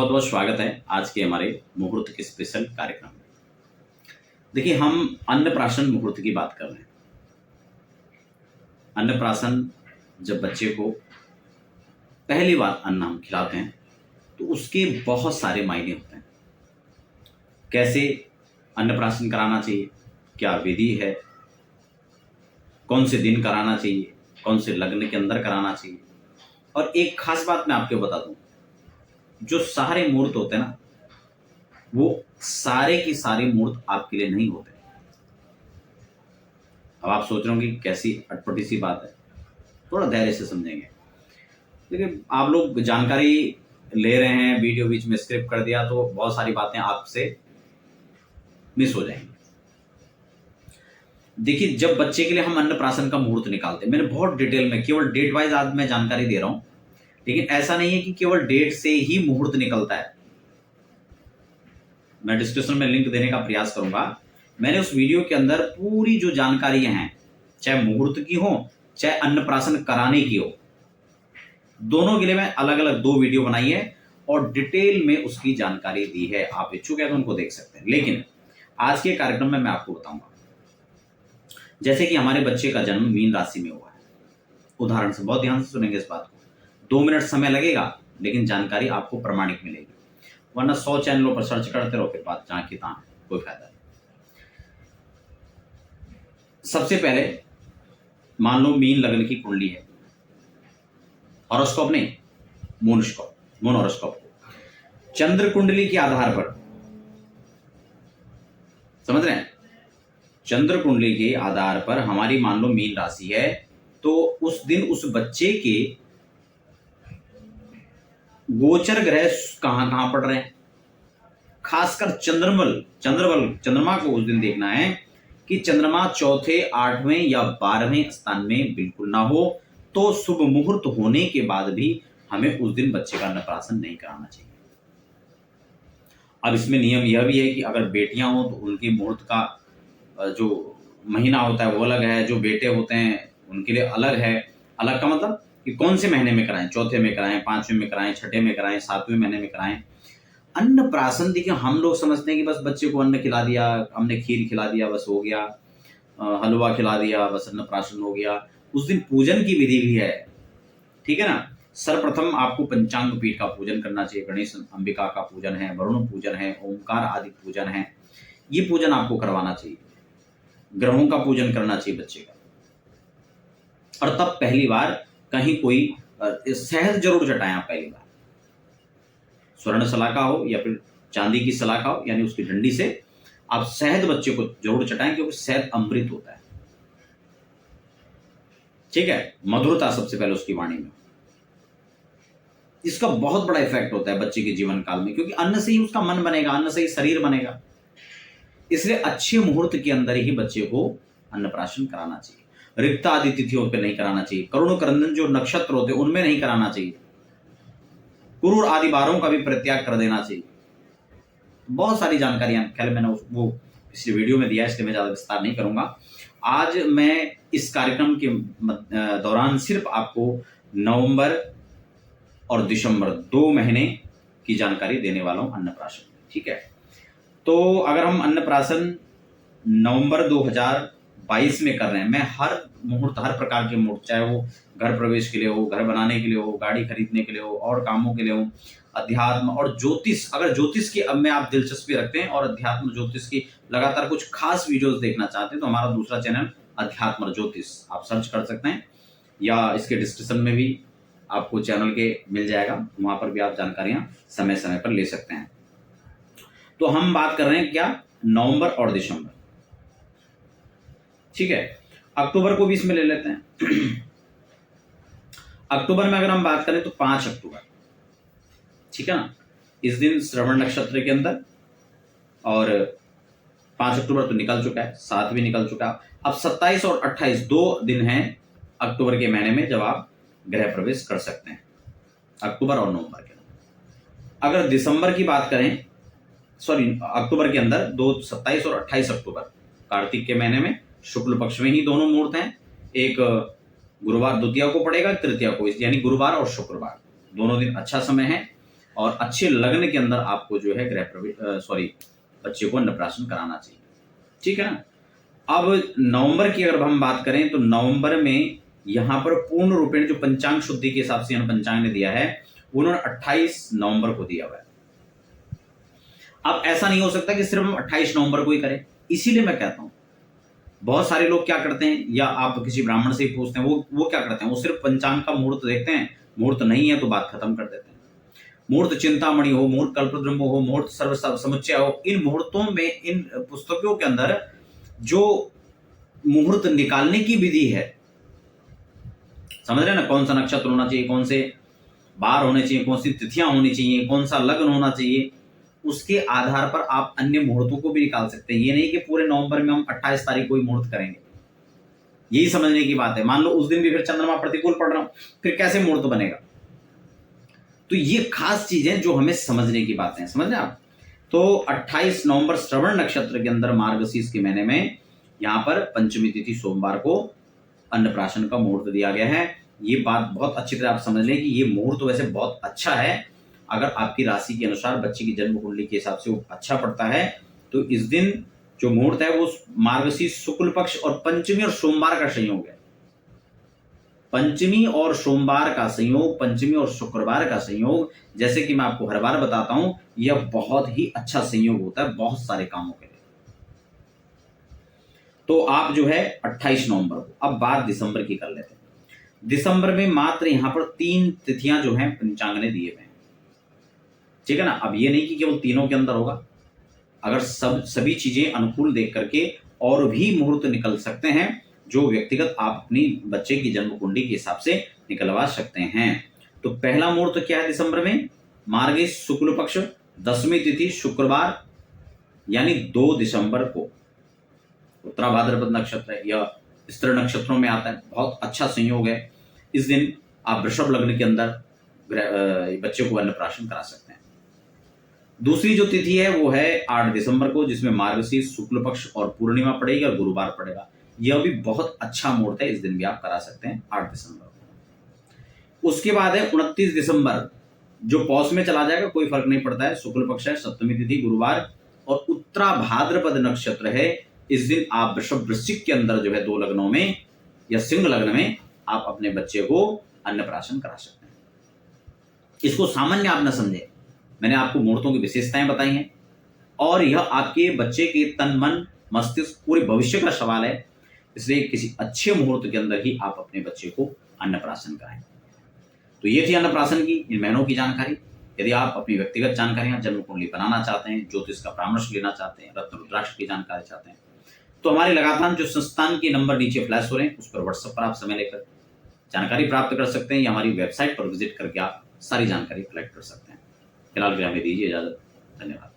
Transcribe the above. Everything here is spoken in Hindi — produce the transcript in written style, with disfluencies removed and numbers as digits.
बहुत बहुत स्वागत है आज के हमारे मुहूर्त के स्पेशल कार्यक्रम में। देखिए, हम अन्नप्राशन मुहूर्त की बात कर रहे हैं। अन्नप्राशन जब बच्चे को पहली बार अन्न हम खिलाते हैं तो उसके बहुत सारे मायने होते हैं। कैसे अन्नप्राशन कराना चाहिए, क्या विधि है, कौन से दिन कराना चाहिए, कौन से लग्न के अंदर कराना चाहिए। और एक खास बात मैं आपको बता दूं, जो सारे मुहूर्त होते हैं ना, वो सारे की सारे मुहूर्त आपके लिए नहीं होते। अब आप सोच रहे होंगे कि कैसी अटपटी सी बात है, थोड़ा धैर्य से समझेंगे। देखिए, आप लोग जानकारी ले रहे हैं, वीडियो बीच में स्किप कर दिया तो बहुत सारी बातें आपसे मिस हो जाएंगी। देखिए, जब बच्चे के लिए हम अन्नप्राशन का मुहूर्त निकालते हैं, मैंने बहुत डिटेल में केवल डेट वाइज आज मैं जानकारी दे रहा हूं, लेकिन ऐसा नहीं है कि केवल डेट से ही मुहूर्त निकलता है। मैं डिस्क्रिप्शन में लिंक देने का प्रयास करूंगा। मैंने उस वीडियो के अंदर पूरी जो जानकारियां हैं, चाहे मुहूर्त की हो चाहे अन्नप्राशन कराने की हो, दोनों के लिए मैं अलग अलग 2 वीडियो बनाई है और डिटेल में उसकी जानकारी दी है। आप इच्छुक है तो उनको देख सकते हैं। लेकिन आज के कार्यक्रम में मैं आपको बताऊंगा, जैसे कि हमारे बच्चे का जन्म मीन राशि में हुआ है। उदाहरण से, बहुत ध्यान से सुनेंगे इस बात को। 2 मिनट समय लगेगा, लेकिन जानकारी आपको प्रमाणिक मिलेगी। वरना 100 चैनलों पर सर्च करते रहो, फिर बात जहां की तहां है, कोई फायदा नहीं। सबसे पहले मान लो मीन लग्न की कुंडली है, हॉरोस्कोप नहीं, मून हॉरोस्कोप को चंद्र कुंडली के आधार पर, समझ रहे हैं, चंद्र कुंडली के आधार पर हमारी मान लो मीन राशि है, तो उस दिन उस बच्चे के गोचर ग्रह कहां कहां पड़ रहे हैं। खासकर चंद्रमा को उस दिन देखना है कि चंद्रमा चौथे, 8वें या 12वें स्थान में बिल्कुल ना हो, तो शुभ मुहूर्त होने के बाद भी हमें उस दिन बच्चे का अन्नप्राशन नहीं कराना चाहिए। अब इसमें नियम यह भी है कि अगर बेटियां हो तो उनकी मुहूर्त का जो महीना होता है वो अलग है, जो बेटे होते हैं उनके लिए अलग है। अलग का मतलब कि कौन से महीने में कराएं, चौथे में कराएं, 5वें में कराएं, छठे में कराएं, 7वें महीने में कराएं। अन्नप्राशन, देखिए, हम लोग समझते हैं कि बस बच्चे को अन्न खिला दिया, हमने खीर खिला दिया बस हो गया, हलवा खिला दिया बस अन्नप्राशन हो गया। उस दिन पूजन की विधि भी है, ठीक है ना। सर्वप्रथम आपको पंचांग पीठ का पूजन करना चाहिए। गणेश अंबिका का पूजन है, वरुण पूजन है, ओंकार आदि पूजन है, ये पूजन आपको करवाना चाहिए। ग्रहों का पूजन करना चाहिए बच्चे का। और तब पहली बार कहीं कोई शहद जरूर चटाएं। आप पहली बार स्वर्ण सलाखा हो या फिर चांदी की सलाखा हो, यानी उसकी डंडी से आप शहद बच्चे को जरूर चटाएं, क्योंकि शहद अमृत होता है, ठीक है। मधुरता सबसे पहले उसकी वाणी में, इसका बहुत बड़ा इफेक्ट होता है बच्चे के जीवन काल में, क्योंकि अन्न से ही उसका मन बनेगा, अन्न से ही शरीर बनेगा। इसलिए अच्छे मुहूर्त के अंदर ही बच्चे को अन्नप्राशन कराना चाहिए। रिक्त आदि तिथियों पर नहीं कराना चाहिए। करुण करंदन जो नक्षत्र होते हैं उनमें नहीं कराना चाहिए। क्रूर आदि वारों का भी परित्याग कर देना चाहिए। बहुत सारी जानकारियां ख्याल मैंने वो पिछले वीडियो में दिया है, इसलिए मैं ज्यादा विस्तार नहीं करूंगा। आज मैं इस कार्यक्रम के दौरान सिर्फ आपको नवंबर और दिसंबर 2 महीने की जानकारी देने वाला हूं अन्नप्राशन, ठीक है। तो अगर हम अन्नप्राशन नवंबर 2022 में कर रहे हैं, मैं हर मुहूर्त, हर प्रकार के मुहूर्त, चाहे वो घर प्रवेश के लिए हो, घर बनाने के लिए हो, गाड़ी खरीदने के लिए हो, और कामों के लिए हो, अध्यात्म और ज्योतिष, अगर ज्योतिष की अब में आप दिलचस्पी रखते हैं और अध्यात्म ज्योतिष की लगातार कुछ खास वीडियोस देखना चाहते हैं, तो हमारा दूसरा चैनल अध्यात्म और ज्योतिष आप सर्च कर सकते हैं, या इसके डिस्क्रिप्शन में भी आपको चैनल के मिल जाएगा, वहां पर भी आप जानकारियां समय समय पर ले सकते हैं। तो हम बात कर रहे हैं क्या, नवंबर और दिसंबर, ठीक है। अक्टूबर को भी इसमें ले लेते हैं। अक्टूबर में अगर हम बात करें तो 5 अक्टूबर, ठीक है ना। इस दिन श्रवण नक्षत्र के अंदर, और 5 अक्टूबर तो निकल चुका है, 7 भी निकल चुका है। अब 27 और 28 2 दिन हैं अक्टूबर के महीने में जब आप गृह प्रवेश कर सकते हैं, अक्टूबर और नवंबर के अंदर। अगर दिसंबर की बात करें, अक्टूबर के अंदर 27 और 28 अक्टूबर, कार्तिक के महीने में शुक्ल पक्ष में ही दोनों मुहूर्त हैं। एक गुरुवार द्वितीया को पड़ेगा, तृतीया को, यानी गुरुवार और शुक्रवार दोनों दिन अच्छा समय है। और अच्छे लग्न के अंदर आपको जो है बच्चे को अन्नप्राशन कराना चाहिए। ठीक है ना। अब नवंबर की अगर हम बात करें तो नवंबर में यहाँ पर पूर्ण रूपेण जो पंचांग शुद्धि के हिसाब से पंचांग ने दिया है, उन्होंने 28 नवंबर को दिया हुआ है। अब ऐसा नहीं हो सकता कि सिर्फ हम 28 नवंबर को ही करें, इसीलिए मैं कहता हूं बहुत सारे लोग क्या करते हैं, या आप किसी ब्राह्मण से ही पूछते हैं, वो क्या करते हैं, वो सिर्फ पंचांग का मुहूर्त देखते हैं, मुहूर्त नहीं है तो बात खत्म कर देते हैं। मुहूर्त चिंतामणि हो, मुहूर्त कल्पद्रुम हो, मुहूर्त सर्व समुच्चय हो, इन मुहूर्तों में, इन पुस्तकों के अंदर जो मुहूर्त निकालने की विधि है, समझ रहे हैं ना, कौन सा नक्षत्र होना चाहिए, कौन से बार होने चाहिए, कौन सी तिथियां होनी चाहिए, कौन सा लग्न होना चाहिए, उसके आधार पर आप अन्य मुहूर्तों को भी निकाल सकते हैं। ये नहीं कि पूरे नवंबर में हम 28 तारीख को ही मुहूर्त करेंगे, यही समझने की बात है। मान लो उस दिन भी फिर चंद्रमा प्रतिकूल पड़ रहा हो, फिर कैसे मुहूर्त बनेगा। तो ये खास चीजें जो हमें समझने की बातें हैं, समझ रहे आप। तो 28 नवंबर श्रवण नक्षत्र के अंदर मार्गशीर्ष के महीने में यहाँ पर पंचमी तिथि सोमवार को अन्नप्राशन का मुहूर्त दिया गया है। ये बात बहुत अच्छी तरह आप समझ लें कि ये मुहूर्त वैसे बहुत अच्छा है। अगर आपकी राशि के अनुसार बच्चे की जन्म कुंडली के हिसाब से वो अच्छा पड़ता है, तो इस दिन जो मुहूर्त है वो मार्गशीर्ष शुक्ल पक्ष और पंचमी और सोमवार का संयोग है। पंचमी और सोमवार का संयोग, पंचमी और शुक्रवार का संयोग, जैसे कि मैं आपको हर बार बताता हूं, यह बहुत ही अच्छा संयोग होता है बहुत सारे कामों के लिए। तो आप जो है 28 नवंबर को, अब बात दिसंबर की कर लेते हैं। दिसंबर में मात्र यहां पर 3 तिथियां जो हैं पंचांग ने दिए हुए हैं, ठीक है ना। अब ये नहीं कि केवल तीनों के अंदर होगा, अगर सभी चीजें अनुकूल देख करके और भी मुहूर्त निकल सकते हैं, जो व्यक्तिगत आप अपनी बच्चे की जन्म कुंडली के हिसाब से निकलवा सकते हैं। तो पहला मुहूर्त क्या है दिसंबर में, मार्गशीर्ष शुक्ल पक्ष 10वीं तिथि शुक्रवार, यानी 2 दिसंबर को। उत्तरा भाद्रपद नक्षत्र है, यह स्त्री नक्षत्रों में आता है, बहुत अच्छा संयोग है। इस दिन आप वृषभ लग्न के अंदर बच्चे को अन्नप्राशन करा सकते हैं। दूसरी जो तिथि है वो है 8 दिसंबर को, जिसमें मार्गशीर्ष शुक्ल पक्ष और पूर्णिमा पड़ेगी और गुरुवार पड़ेगा। यह भी बहुत अच्छा मुहूर्त है, इस दिन भी आप करा सकते हैं 8 दिसंबर को। उसके बाद है 29 दिसंबर, जो पौष में चला जाएगा, कोई फर्क नहीं पड़ता है, शुक्ल पक्ष है, 7वीं तिथि गुरुवार और उत्तरा भाद्रपद नक्षत्र है। इस दिन आप वृषभ वृश्चिक के अंदर जो है 2 लग्नों में या सिंह लग्न में आप अपने बच्चे को अन्नप्राशन करा सकते हैं। इसको सामान्य आप न समझे, मैंने आपको मुहूर्तों की विशेषताएं बताई हैं और यह आपके बच्चे के तन मन मस्तिष्क पूरे भविष्य का सवाल है, इसलिए किसी अच्छे मुहूर्त के अंदर ही आप अपने बच्चे को अन्नप्राशन कराएं। तो ये थी अन्नप्राशन की इन महीनों की जानकारी। यदि आप अपनी व्यक्तिगत जानकारियां जन्म कुंडली बनाना चाहते हैं, ज्योतिष का परामर्श लेना चाहते हैं, रत्न रुद्राक्ष की जानकारी चाहते हैं, तो हमारे लगातार जो संस्थान के नंबर नीचे फ्लैश हो रहे हैं उस पर व्हाट्सएप पर आप समय लेकर जानकारी प्राप्त कर सकते हैं, या हमारी वेबसाइट पर विजिट करके आप सारी जानकारी कलेक्ट कर सकते हैं। फिलहाल के लिए हमें दीजिए इजाजत। धन्यवाद।